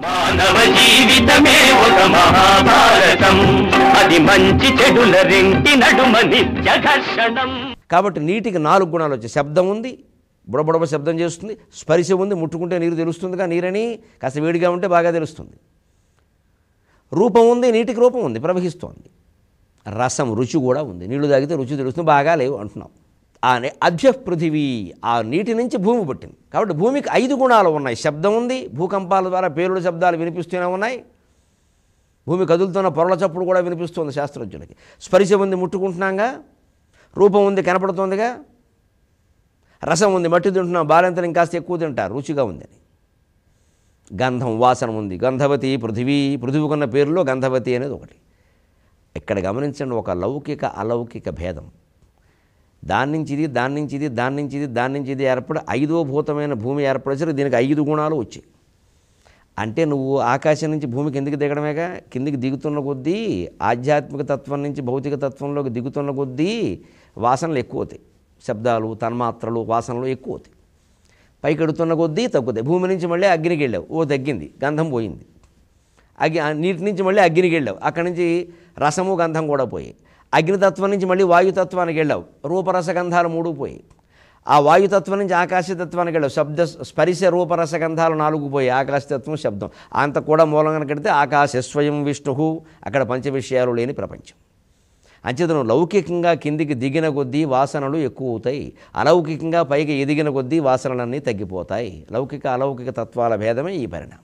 మానవ జీవితమే ఒక మహాభారతం, అది మంచి చెడుల రెంటి నడుమ నిత్య ఘర్షణం. కాబట్టి నీటికి 4 గుణాలు వచ్చాయి. శబ్దం ఉంది, బుడబుడబ శబ్దం చేస్తుంది. స్పర్శ ఉంది, ముట్టుకుంటే నీరు తెలుస్తుందిగా, నీరని కాస్త వేడిగా ఉంటే బాగా తెలుస్తుంది. రూపం ఉంది, నీటికి రూపం ఉంది, ప్రవహిస్తోంది. రసం, రుచి కూడా ఉంది. నీళ్లు తాగితే రుచి తెలుస్తుంది, బాగా లేవు అంటున్నాం. అధ్య పృథివీ, ఆ నీటి నుంచి భూమి పుట్టింది. కాబట్టి భూమికి 5 గుణాలు ఉన్నాయి. శబ్దం ఉంది, భూకంపాల ద్వారా పేలుడు శబ్దాలు వినిపిస్తూనే ఉన్నాయి. భూమి కదులుతున్న పొరల చప్పుడు కూడా వినిపిస్తుంది శాస్త్రజ్ఞులకి. స్పర్శ ఉంది, ముట్టుకుంటున్నాగా. రూపం ఉంది, కనపడుతోందిగా. రసం ఉంది, మట్టి తింటున్నాం, బాలెంతలు ఇంకాస్త ఎక్కువ తింటారు, రుచిగా ఉందని. గంధం, వాసన ఉంది. గంధవతి పృథివీ, పృథివీకున్న పేరులో గంధవతి అనేది ఒకటి. ఇక్కడ గమనించండి, ఒక లౌకిక అలౌకిక భేదం. దాని నుంచి ఇది, దాని నుంచి ఇది, దాని నుంచి ఇది, దాని నుంచి ఇది ఏర్పడి 5వ భూతమైన భూమి ఏర్పడేసరికి దీనికి 5 గుణాలు వచ్చాయి. అంటే నువ్వు ఆకాశం నుంచి భూమి కిందికి దిగడమేగా. కిందికి దిగుతున్న కొద్దీ, ఆధ్యాత్మిక తత్వం నుంచి భౌతిక తత్వంలోకి దిగుతున్న కొద్దీ వాసనలు ఎక్కువ అవుతాయి. శబ్దాలు, తన్మాత్రలు, వాసనలు ఎక్కువ అవుతాయి. పైకి ఎడుతున్న కొద్దీ తగ్గుతాయి. భూమి నుంచి మళ్ళీ అగ్నికి వెళ్ళావు, తగ్గింది, గంధం పోయింది. నీటి నుంచి మళ్ళీ అగ్నికి వెళ్ళావు, అక్కడి నుంచి రసము గంధం కూడా పోయాయి. అగ్నితత్వం నుంచి మళ్ళీ వాయుతత్వానికి వెళ్ళావు, రూపరసగంధాలు 3 పోయి. ఆ వాయుతత్వం నుంచి ఆకాశతత్వానికి వెళ్ళావు, స్పరిశ రూపరసగంధాలు 4 పోయి. ఆకాశతత్వం, శబ్దం అంత కూడా మూలంగా కడితే ఆకాశ స్వయం విష్ణు, అక్కడ పంచ విషయాలు లేని ప్రపంచం. అంచేతను లౌకికంగా కిందికి దిగిన కొద్దీ వాసనలు ఎక్కువ అవుతాయి, అలౌకికంగా పైకి ఎదిగిన కొద్దీ వాసనలన్నీ తగ్గిపోతాయి. లౌకిక అలౌకిక తత్వాల భేదమే ఈ పరిణామం.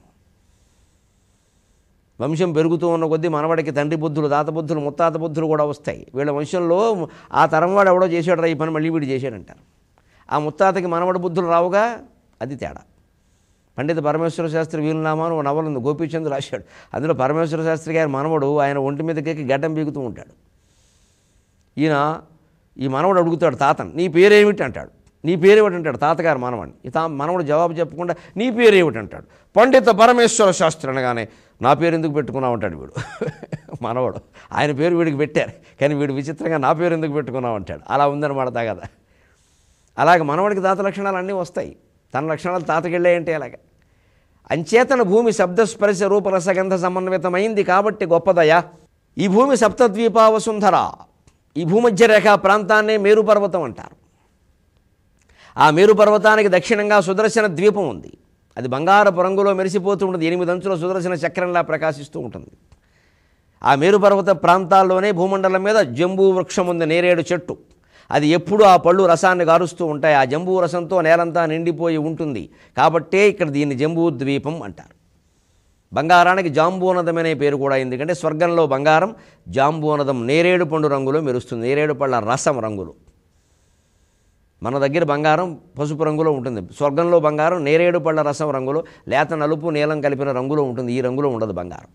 వంశం పెరుగుతూ ఉన్న కొద్దీ మనవడికి తండ్రి బుద్ధులు, తాత బుద్ధులు, ముత్తాత బుద్ధులు కూడా వస్తాయి. వీళ్ళ వంశంలో ఆ తరం వాడు ఎవడో చేసాడు ఈ పని, మళ్ళీ వీడు చేశాడంటారు. ఆ ముత్తాతకి మనవడి బుద్ధులు రావుగా, అది తేడా. పండిత పరమేశ్వర శాస్త్రి వీలునామాను ఓ నవల ఉంది, గోపీచంద్ రాశాడు. అందులో పరమేశ్వర శాస్త్రి గారి మనవడు ఆయన ఒంటి మీదకి గడ్డం పీకుతూ ఉంటాడు. ఈయన ఈ మనవడు అడుగుతాడు తాతను, నీ పేరేమిటి అంటాడు. నీ పేరేమిటి అంటాడు తాతగారు మనవడిని. మనవడు జవాబు చెప్పకుండా నీ పేరేమిటి అంటాడు. పండిత పరమేశ్వర శాస్త్రి అనగానే నా పేరు ఎందుకు పెట్టుకున్నావు అంటాడు వీడు. మనవడు ఆయన పేరు వీడికి పెట్టారు, కానీ వీడు విచిత్రంగా నా పేరు ఎందుకు పెట్టుకున్నావు అంటాడు. అలా ఉందన్నమాట కదా. అలాగే మనవడికి తాత లక్షణాలు అన్నీ వస్తాయి, తన లక్షణాలు తాతకి వెళ్ళాయంటే అలాగే. అంచేతన భూమి శబ్దస్పర్శ రూపరసగంధ సమన్వితమైంది కాబట్టి గొప్పదయా. ఈ భూమి సప్తద్వీపావసుంధర, ఈ భూమధ్య రేఖా ప్రాంతాన్నే మేరు పర్వతం అంటారు. ఆ మేరు పర్వతానికి దక్షిణంగా సుదర్శన ద్వీపం ఉంది. అది బంగారపు రంగులో మెరిసిపోతూ ఉంటుంది, 8 అంచుల సుదర్శన చక్రంలా ప్రకాశిస్తూ ఉంటుంది. ఆ మేరు పర్వత ప్రాంతాల్లోనే భూమండలం మీద జంబూ వృక్షం ఉంది, నేరేడు చెట్టు. అది ఎప్పుడూ ఆ పళ్ళు రసాన్ని గారుస్తూ ఉంటాయి. ఆ జంబూ రసంతో నేలంతా నిండిపోయి ఉంటుంది. కాబట్టే ఇక్కడ దీన్ని జంబూ ద్వీపం అంటారు. బంగారానికి జాంబూనదం అనే పేరు కూడా, ఎందుకంటే స్వర్గంలో బంగారం జాంబూనదం నేరేడు పండు రంగులో మెరుస్తుంది. నేరేడు పళ్ళ రసం రంగులు. మన దగ్గర బంగారం పసుపు రంగులో ఉంటుంది, స్వర్గంలో బంగారం నేరేడు పళ్ళ రసం రంగులో, లేత నలుపు నీలం కలిపిన రంగులో ఉంటుంది. ఈ రంగులో ఉండదు బంగారం.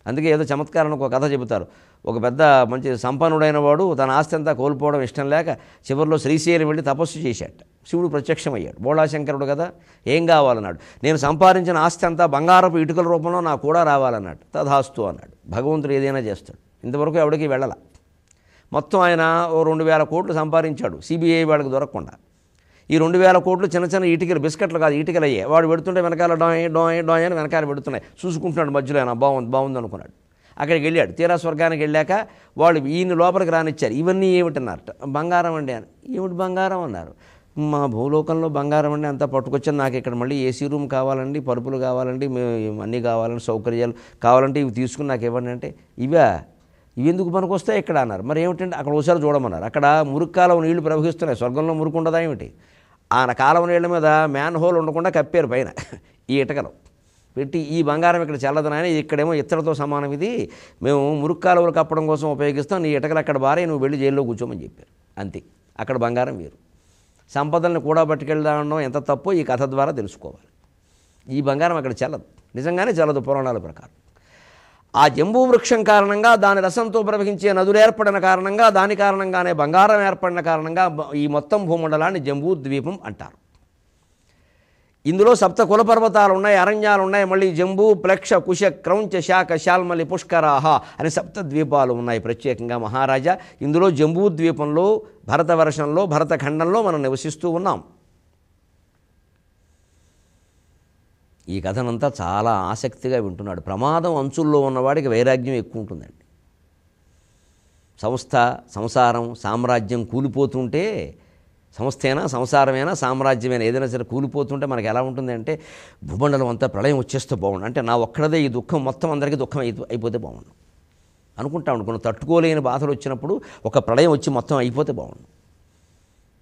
అందుకే ఏదో చమత్కారానికి ఒక కథ చెబుతారు. ఒక పెద్ద మంచి సంపన్నుడైన వాడు తన ఆస్తి అంతా కోల్పోవడం ఇష్టం లేక చివరిలో శ్రీశైలం వెళ్ళి తపస్సు చేశాట. శివుడు ప్రత్యక్షమయ్యాడు. బోళాశంకరుడు కదా, ఏం కావాలన్నాడు. నేను సంపాదించిన ఆస్తి అంతా బంగారపు ఇటుకల రూపంలో నాకు కూడా రావాలన్నాడు. తథాస్తు అన్నాడు. భగవంతుడు ఏదైనా చేస్తాడు. ఇంతవరకు ఎవడికి వెళ్ళాల. మొత్తం ఆయన 2,000 కోట్లు సంపాదించాడు, సిబిఐ వాడికి దొరకకుండా. ఈ 2,000 కోట్లు చిన్న చిన్న ఇటుకలు, బిస్కెట్లు కాదు ఇటుకలు అయ్యాయి. వాడు పెడుతుంటే వెనకాల డోయ్ డోయ్ డోయ్ అని వెనకాల పెడుతున్నాయి. చూసుకుంటున్నాడు మధ్యలో, ఆయన బాగుంది అనుకున్నాడు. అక్కడికి వెళ్ళాడు. తీరా స్వర్గానికి వెళ్ళాక వాళ్ళు ఈయన లోపలికి రానిచ్చారు. ఇవన్నీ ఏమిటన్నారు. బంగారం అండి అని. ఏమిటి బంగారం అన్నారు. మా భూలోకంలో బంగారం అండి అంతా పట్టుకొచ్చాను, నాకు ఇక్కడ మళ్ళీ ఏసీ రూమ్ కావాలండి, పరుపులు కావాలండి, అన్నీ కావాలండి, సౌకర్యాలు కావాలంటే ఇవి తీసుకుని నాకు ఇవ్వండి అంటే, ఇవి ఎందుకు మనకు వస్తాయి ఇక్కడ అన్నారు. మరి ఏమిటంటే అక్కడ ఒకసారి చూడమన్నారు. అక్కడ మురుగు కాలువ నీళ్లు ప్రవహిస్తున్నాయి. స్వర్గంలో మురుకు ఉండదా ఏమిటి. ఆ కాలువ నీళ్ళ మీద మ్యాన్ హోల్ ఉండకుండా కప్పారు పైన ఈ ఇటకలు పెట్టి. ఈ బంగారం ఇక్కడ చల్లదనాయని, ఇక్కడేమో ఇత్తడితో సమానం, ఇది మేము మురుగు కాలువలు కప్పడం కోసం ఉపయోగిస్తాం, నీ ఇటకలు అక్కడ బారే, నువ్వు వెళ్ళి జైల్లో కూర్చోమని చెప్పారు. అంతే. అక్కడ బంగారం వేరు. సంపదల్ని కూడా పట్టుకెళ్దామనడం ఎంత తప్పో ఈ కథ ద్వారా తెలుసుకోవాలి. ఈ బంగారం అక్కడ చల్లదు, నిజంగానే చల్లదు పురాణాల ప్రకారం. ఆ జంబూ వృక్షం కారణంగా, దాని రసంతో ప్రవహించే నదులు ఏర్పడిన కారణంగా, దాని కారణంగానే బంగారం ఏర్పడిన కారణంగా ఈ మొత్తం భూమండలాన్ని జంబూ ద్వీపం అంటారు. ఇందులో 7 కుల పర్వతాలు ఉన్నాయి, అరణ్యాలు ఉన్నాయి. మళ్ళీ జంబూ, ప్లక్ష, కుశ, క్రౌంచ, శాఖ, శాల్మలి, పుష్కరాహ అని 7 ద్వీపాలు ఉన్నాయి ప్రత్యేకంగా మహారాజా. ఇందులో జంబూ ద్వీపంలో, భరతవర్షంలో, భరతఖండంలో మనం నివసిస్తూ ఉన్నాం. ఈ కథనంతా చాలా ఆసక్తిగా వింటున్నాడు. ప్రమాదం అంచుల్లో ఉన్నవాడికి వైరాగ్యం ఎక్కువ ఉంటుందండి. సంసారం సామ్రాజ్యం కూలిపోతుంటే, సంస్థైనా సంసారమైనా సామ్రాజ్యమైనా ఏదైనా సరే కూలిపోతుంటే మనకు ఎలా ఉంటుంది అంటే, భూమండలం అంతా ప్రళయం వచ్చేస్తే బాగుండు, అంటే నా ఒక్కడదే ఈ దుఃఖం మొత్తం అందరికీ దుఃఖం అయిపోతే బాగుండు అనుకుంటాం. కొన్ని తట్టుకోలేని బాధలు వచ్చినప్పుడు ఒక ప్రళయం వచ్చి మొత్తం అయిపోతే బాగుండు.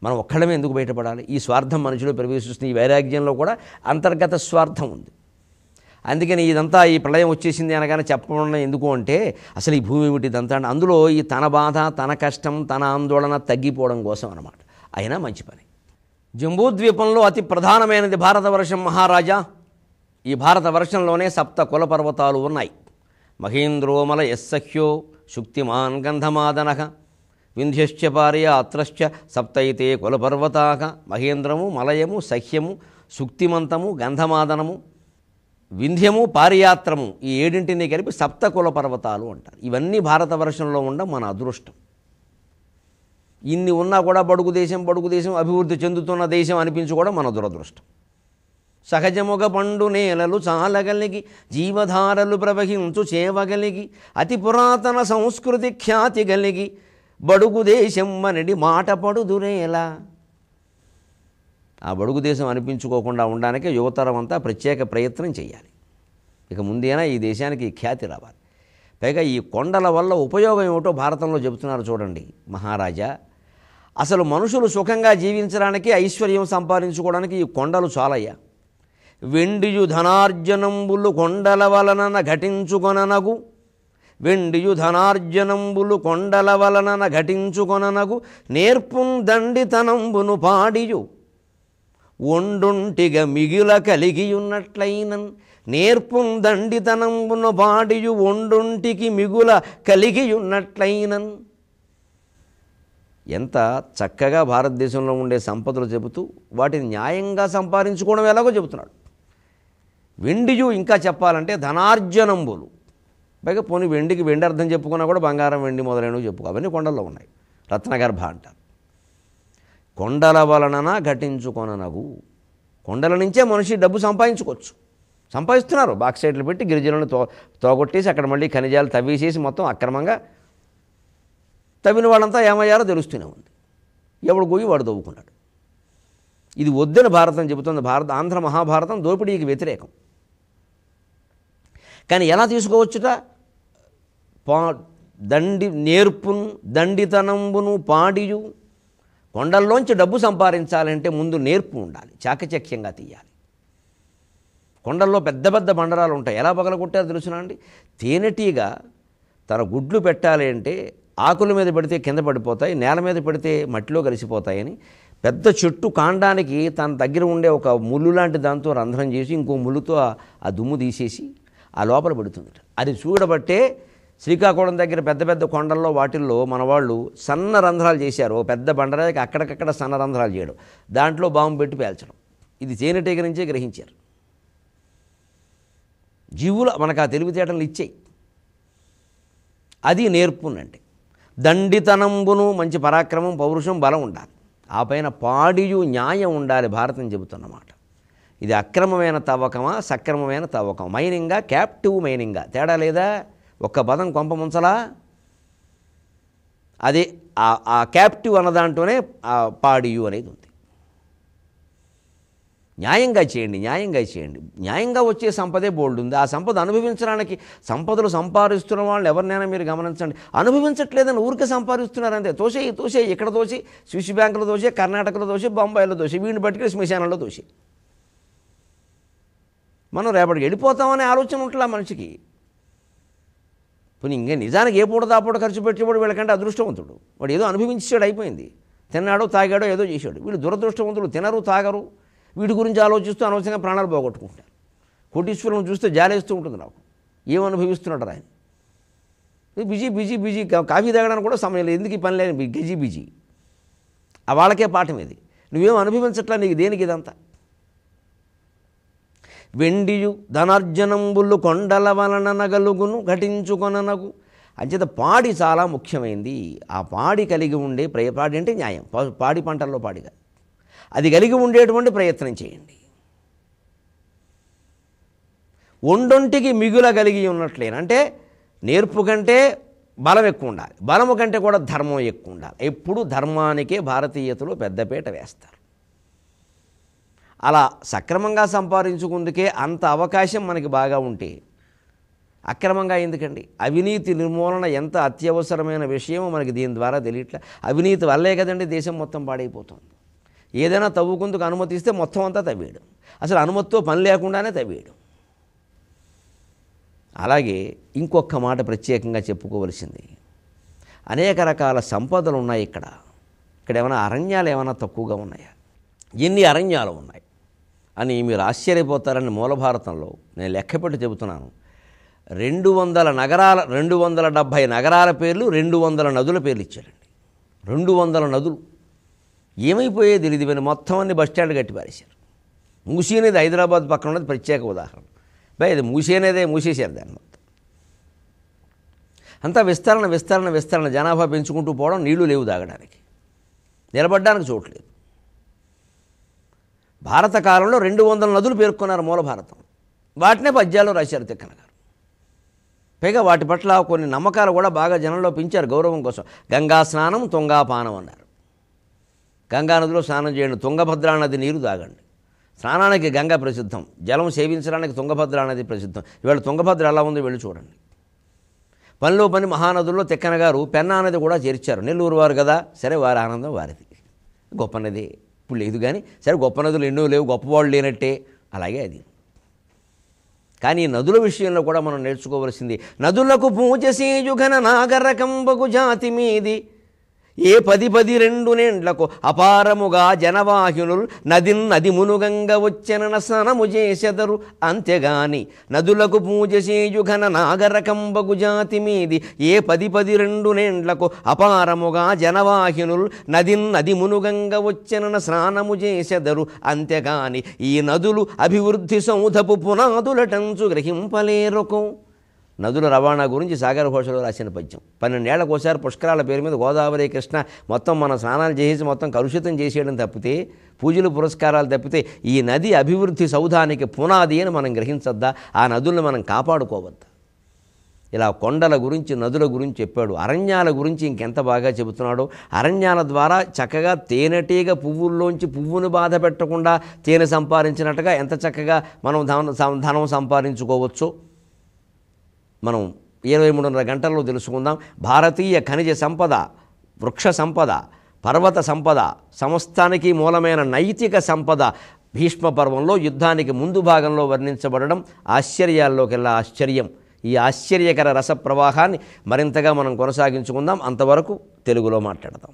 మనం ఒక్కడమే ఎందుకు బయటపడాలి? ఈ స్వార్థం మనిషిలో ప్రవేశిస్తుంది. ఈ వైరాగ్యంలో కూడా అంతర్గత స్వార్థం ఉంది. అందుకని ఇదంతా ఈ ప్రళయం వచ్చేసింది అనగానే చెప్పడం ఎందుకు అంటే, అసలు ఈ భూమి ఏమిటి ఇదంతా అంటే, అందులో ఈ తన బాధ, తన కష్టం, తన ఆందోళన తగ్గిపోవడం కోసం అన్నమాట. అయినా మంచి పని. జంబూద్వీపంలో అతి ప్రధానమైనది భారతవర్షం మహారాజా. ఈ భారతవర్షంలోనే 7 కుల పర్వతాలు ఉన్నాయి. మహేంద్రోమల యస్సఖ్యో శుక్తిమాన్ గంధమాదన వింధ్యశ్చ పార్య అత్రశ్చ 7 కులపర్వతాక. మహేంద్రము, మలయము, సహ్యము, శుక్తిమంతము, గంధమాదనము, వింధ్యము, పారియాత్రము, ఈ 7 కలిపి 7 కుల పర్వతాలు అంటారు. ఇవన్నీ భారతవర్షంలో ఉండడం మన అదృష్టం. ఇన్ని ఉన్నా కూడా బడుగు దేశం అభివృద్ధి చెందుతున్న దేశం అనిపించుకోవడం మన దురదృష్టం. సహజముగ పండు నేలలు చాలగలిగి జీవధారలు ప్రవహించు చేవగలిగి అతి పురాతన సంస్కృతి ఖ్యాతి కలిగి బడుగు దేశం మనడి మాట పడుదురేలా. ఆ బడుగు దేశం అనిపించుకోకుండా ఉండడానికి యువతరం అంతా ప్రత్యేక ప్రయత్నం చేయాలి. ఇక ముందేనా ఈ దేశానికి ఖ్యాతి రావాలి. పైగా ఈ కొండల వల్ల ఉపయోగం ఏమిటో భారతంలో చెబుతున్నారు చూడండి మహారాజా. అసలు మనుషులు సుఖంగా జీవించడానికి, ఐశ్వర్యం సంపాదించుకోవడానికి ఈ కొండలు చాలయ్యా. వెండియు ధనార్జనంబులు కొండల వలన ఘటించుకొననగు, వెండియు ధనార్జనంబులు కొండల వలన ఘటించుకొననగు, నేర్పుం దండితనంబును పాడియు ఒండుంటిగా మిగిల కలిగియున్నట్లయినన్. నేర్పుం దండితనంబును పాడియు ఒండుంటికి మిగుల కలిగియున్నట్లయినన్. ఎంత చక్కగా భారతదేశంలో ఉండే సంపదలు చెబుతూ వాటిని న్యాయంగా సంపాదించుకోవడం ఎలాగో చెబుతున్నాడు. వెండియు ఇంకా చెప్పాలంటే ధనార్జనంబులు. పైగా పోనీ వెండికి వెండి అర్థం చెప్పుకున్నా కూడా బంగారం, వెండి మొదలైనవి చెప్పుకో, అవన్నీ కొండల్లో ఉన్నాయి. రత్నగర్భ అంటారు. కొండల వలన ఘటించుకొననగు. కొండల నుంచే మనిషి డబ్బు సంపాదిస్తున్నారు. బాక్సైట్లు పెట్టి గిరిజనులను తోగొట్టేసి అక్కడ మళ్ళీ ఖనిజాలు తవ్వేసేసి మొత్తం అక్రమంగా తవ్విన వాళ్ళంతా ఏమయ్యారో తెలుస్తూనే ఉంది. ఎవడు గోయి వాడు తవ్వుకున్నాడు. ఇది వద్దని భారతం చెబుతుంది. ఆంధ్ర మహాభారతం దోపిడీకి వ్యతిరేకం. కానీ ఎలా తీసుకోవచ్చుట? నేర్పును దండితనంబును పాడియు. కొండల్లోంచి డబ్బు సంపాదించాలంటే ముందు నేర్పు ఉండాలి, చాకచక్యంగా తీయాలి. కొండల్లో పెద్ద పెద్ద బండరాలు ఉంటాయి. ఎలా పగలగొట్టారో తెలుసునా అండి? తేనెటీగ తన గుడ్లు పెట్టాలి అంటే ఆకుల మీద పెడితే కింద పడిపోతాయి, నేల మీద పెడితే మట్టిలో కలిసిపోతాయని పెద్ద చెట్టు కాండానికి తన దగ్గర ఉండే ఒక ముళ్ళు లాంటి దాంతో రంధ్రం చేసి ఇంకో ముళ్ళుతో ఆ దుమ్ము తీసేసి ఆ లోపల పెడుతుంది. అది చూడబట్టే శ్రీకాకుళం దగ్గర పెద్ద పెద్ద కొండల్లో వాటిల్లో మన వాళ్ళు సన్న రంధ్రాలు చేశారు. పెద్ద బండరాయికి అక్కడికక్కడ సన్న రంధ్రాలు చేయడం, దాంట్లో బాంబు పెట్టి పేల్చడం. ఇది తేనెటీగ నుంచే గ్రహించారు. జీవులు మనకు ఆ తెలివితేటలు ఇచ్చాయి. అది నేర్పునంటే. దండితనంబును, మంచి పరాక్రమం, పౌరుషం, బలం ఉండాలి. ఆ పైన పాడియు న్యాయం ఉండాలి. భారతం చెబుతున్నమాట. ఇది అక్రమమైన తవ్వకమా, సక్రమమైన తవ్వకం, మైనింగా, క్యాప్టివ్ మైనింగా, తేడా లేదా? ఒక్క పదం కొంప ముంచలా. అదే ఆ క్యాప్టివ్ అన్నదాంట్లోనే ఆ పాడియు అనేది ఉంది. న్యాయంగా చేయండి. న్యాయంగా వచ్చే సంపదే బోల్డ్ ఉంది. ఆ సంపద అనుభవించడానికి, సంపదలు సంపాదిస్తున్న వాళ్ళు ఎవరినైనా మీరు గమనించండి, అనుభవించట్లేదని ఊరికే సంపాదిస్తున్నారంతే. తోసే ఇక్కడ తోసి, స్విస్ బ్యాంకులో తోసి, కర్ణాటకలో తోసి, బొంబాయిలో తోసి, వీడిని బట్టి శ్మశానంలో తోసి. మనం రేపటికి వెళ్ళిపోతామనే ఆలోచన ఉంటుందా మనిషికి? పోనీ ఇంకా నిజానికి ఏ పూట దాపూట ఖర్చు పెట్టేవాడు వీళ్ళకంటే అదృష్టవంతుడు. వాడు ఏదో అనుభవించాడు, అయిపోయింది. తిన్నాడో తాగాడో ఏదో చేశాడు. వీళ్ళు దురదృష్టవంతులు, తినరు తాగరు, వీటి గురించి ఆలోచిస్తూ అనవసరంగా ప్రాణాలు పోగొట్టుకుంటారు. కోటీశ్వరులను చూస్తే జాలేస్తూ ఉంటుంది నాకు. ఏం అనుభవిస్తున్నాడు ఆయన? బిజీ కాఫీ తాగడానికి కూడా సమయం లేదు. ఎందుకు ఈ పని లేదు? బిజీ ఆ వాళ్ళకే పాఠం ఇది. నువ్వేం అనుభవించట్లా, నీకు దేనికి ఇదంతా? వెండియు ధనార్జనంబులు కొండల వలన నగలుగును ఘటించుకొననగు. అంచేత పాడి చాలా ముఖ్యమైంది. ఆ పాడి కలిగి ఉండే పాడి అంటే న్యాయం, పాడి పంటల్లో పాడిగా అది కలిగి ఉండేటువంటి ప్రయత్నం చేయండి. ఒండొంటికి మిగులగలిగి ఉన్నట్లేను. అంటే నేర్పు కంటే బలం ఎక్కువ ఉండాలి, బలము కంటే కూడా ధర్మం ఎక్కువ ఉండాలి. ఎప్పుడు ధర్మానికే భారతీయతలో పెద్దపీట వేస్తారు. అలా సక్రమంగా సంపాదించుకుందుకే అంత అవకాశం మనకి బాగా ఉంటే అక్రమంగా ఎందుకండి? అవినీతి నిర్మూలన ఎంత అత్యవసరమైన విషయమో మనకి దీని ద్వారా తెలియట్లే. అవినీతి వల్లే కదండి దేశం మొత్తం పాడైపోతుంది. ఏదైనా తవ్వుకుందుకు అనుమతిస్తే మొత్తం అంతా తవ్వేయడం, అసలు అనుమతితో పని లేకుండానే తవ్వేయడం. అలాగే ఇంకొక మాట ప్రత్యేకంగా చెప్పుకోవలసింది, అనేక రకాల సంపదలు ఉన్నాయి ఇక్కడ. ఇక్కడ ఏమైనా అరణ్యాలు ఏమైనా తక్కువగా ఉన్నాయా? ఎన్ని అరణ్యాలు ఉన్నాయి అని మీరు ఆశ్చర్యపోతారని మూల భారతంలో నేను లెక్కపెట్టి చెబుతున్నాను. 270 నగరాల పేర్లు, 200 నదుల పేర్లు ఇచ్చాడండి. 200 నదులు ఏమైపోయేది తెలియదు. ఇవన్నీ మొత్తం అన్ని బస్టాండ్ కట్టి పారేశారు. మూసీ అనేది హైదరాబాద్ పక్కన ఉన్నది ప్రత్యేక ఉదాహరణ. ఇది మూసీ అనేదే మూసేశారు దాన్ని మొత్తం. అంతా విస్తరణ జనాభా పెంచుకుంటూ పోవడం, నీళ్లు లేవు తాగడానికి, నిలబడ్డానికి చోట్లేదు. భారత కాలంలో 200 నదులు పేర్కొన్నారు మూల భారతం. వాటినే పద్యాల్లో రాశారు తిక్కన గారు. పైగా వాటి పట్ల కొన్ని నమ్మకాలు కూడా బాగా జనంలో పెంచారు గౌరవం కోసం. గంగా స్నానం, తుంగాపానం అన్నారు. గంగా నదిలో స్నానం చేయండి, తుంగభద్రా నది నీరు తాగండి. స్నానానికి గంగా ప్రసిద్ధం, జలం సేవించడానికి తుంగభద్రా నది ప్రసిద్ధం. ఇవాళ తుంగభద్ర ఎలా ఉందో వెళ్ళి చూడండి. పనిలో పని మహానదుల్లో తిక్కన గారు పెన్నా నది కూడా చేర్చారు. నెల్లూరు వారు కదా, సరే వారి ఆనందం వారిది, గొప్ప నది ఇప్పుడు లేదు కానీ, సరే గొప్ప నదులు ఎన్నో లేవు, గొప్పవాళ్ళు లేనట్టే. అలాగే అది. కానీ నదుల విషయంలో కూడా మనం నేర్చుకోవలసింది, నదులకు పూజ సేయుఘన నాగరకంబకు జాతి మీది ఏ 10 నేండ్లకు అపారముగా జనవాహినులు నది మునుగంగ వచ్చెనన స్నానము చేసెదరు. అంతేగాని నదులకు పూజ చేయుఘన నాగరకంబగు జాతి మీది ఏ 10 నేండ్లకు అపారముగా జనవాహినులు నది మునుగంగ వచ్చెనన స్నానము చేసెదరు. అంతేగాని ఈ నదులు అభివృద్ధి సౌధపు పునాదులటంచు గ్రహింపలేరుకో. నదుల రవాణా గురించి సాగర ఘోషలో రాసిన పద్యం. 12 ఏళ్లకోసారి పుష్కరాల పేరు మీద గోదావరి, కృష్ణ మొత్తం మనం స్నానాలు చేసి మొత్తం కలుషితం చేసేయడం తప్పితే, పూజలు పురస్కారాలు తప్పితే ఈ నది అభివృద్ధి సౌధానికి పునాది అని మనం గ్రహించద్దా? ఆ నదులను మనం కాపాడుకోవద్దా? ఇలా కొండల గురించి, నదుల గురించి చెప్పాడు. అరణ్యాల గురించి ఇంకెంత బాగా చెబుతున్నాడో. అరణ్యాల ద్వారా చక్కగా తేనెటీగ పువ్వుల్లోంచి పువ్వును బాధ పెట్టకుండా తేనె సంపాదించినట్టుగా ఎంత చక్కగా మనం ధనం సంపాదించుకోవచ్చో మనం 23.5 గంటల్లో తెలుసుకుందాం. భారతీయ ఖనిజ సంపద, వృక్ష సంపద, పర్వత సంపద, సమస్తానికి మూలమైన నైతిక సంపద భీష్మ పర్వంలో యుద్ధానికి ముందు భాగంలో వర్ణించబడడం ఆశ్చర్యాల్లోకెల్లా ఆశ్చర్యం. ఈ ఆశ్చర్యకర రస ప్రవాహాన్ని మరింతగా మనం కొనసాగించుకుందాం. అంతవరకు తెలుగులో మాట్లాడదాం.